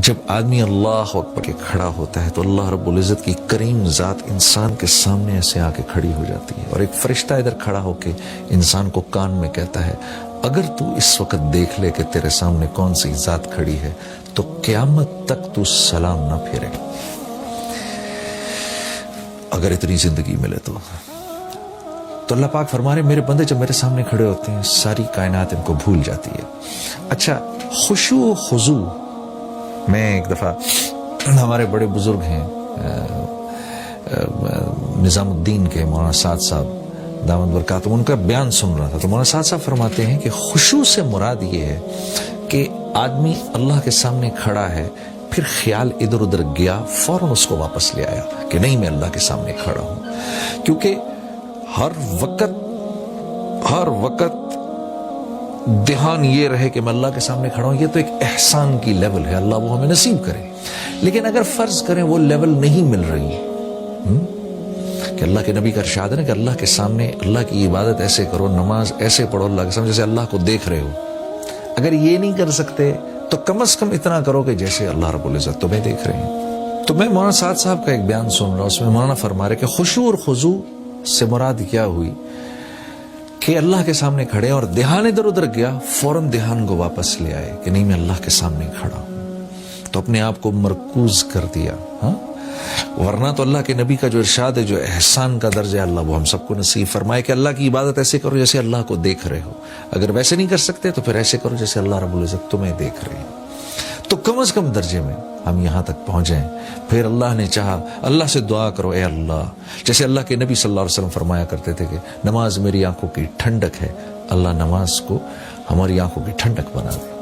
جب آدمی اللہ اکبر کے کھڑا ہوتا ہے تو اللہ رب العزت کی کریم ذات انسان کے سامنے ایسے آ کے کھڑی ہو جاتی ہے، اور ایک فرشتہ ادھر کھڑا ہو کے انسان کو کان میں کہتا ہے اگر تو اس وقت دیکھ لے کہ تیرے سامنے کون سی ذات کھڑی ہے تو قیامت تک تو سلام نہ پھیرے، اگر اتنی زندگی ملے تو اللہ پاک فرما رہے میرے بندے جب میرے سامنے کھڑے ہوتے ہیں ساری کائنات ان کو بھول جاتی ہے۔ اچھا، خشوع و خضوع، میں ایک دفعہ ہمارے بڑے بزرگ ہیں نظام الدین کے مولانا سعد صاحب دامت برکاتہم، ان کا بیان سن رہا تھا تو مولانا سعد صاحب فرماتے ہیں کہ خشوع سے مراد یہ ہے کہ آدمی اللہ کے سامنے کھڑا ہے، پھر خیال ادھر ادھر گیا، فوراً اس کو واپس لے آیا کہ نہیں میں اللہ کے سامنے کھڑا ہوں، کیونکہ ہر وقت دھیان یہ رہے کہ میں اللہ کے سامنے کھڑا ہوں، یہ تو ایک احسان کی لیول ہے، اللہ وہ ہمیں نصیب کرے۔ لیکن اگر فرض کریں وہ لیول نہیں مل رہی کہ اللہ کے نبی کا ارشاد ہے نا کہ اللہ کے سامنے اللہ کی عبادت ایسے کرو، نماز ایسے پڑھو اللہ کے سامنے جیسے اللہ کو دیکھ رہے ہو، اگر یہ نہیں کر سکتے تو کم از کم اتنا کرو کہ جیسے اللہ رب العزت تمہیں دیکھ رہے ہیں۔ تو میں مولانا سعد صاحب کا ایک بیان سن رہا ہوں، اس میں مولانا فرما رہے کہ خشوع اور خضوع سے مراد کیا ہوئی کہ اللہ کے سامنے کھڑے اور دھیان ادھر ادھر گیا، فوراً دھیان کو واپس لے آئے کہ نہیں میں اللہ کے سامنے کھڑا ہوں، تو اپنے آپ کو مرکوز کر دیا۔ ورنہ تو اللہ کے نبی کا جو ارشاد ہے، جو احسان کا درجہ ہے، اللہ وہ ہم سب کو نصیب فرمائے کہ اللہ کی عبادت ایسے کرو جیسے اللہ کو دیکھ رہے ہو، اگر ویسے نہیں کر سکتے تو پھر ایسے کرو جیسے اللہ رب العزت تمہیں دیکھ رہے ہیں۔ تو کم از کم درجے میں ہم یہاں تک پہنچیں، پھر اللہ نے چاہا اللہ سے دعا کرو اے اللہ، جیسے اللہ کے نبی صلی اللہ علیہ وسلم فرمایا کرتے تھے کہ نماز میری آنکھوں کی ٹھنڈک ہے، اللہ نماز کو ہماری آنکھوں کی ٹھنڈک بنا دے۔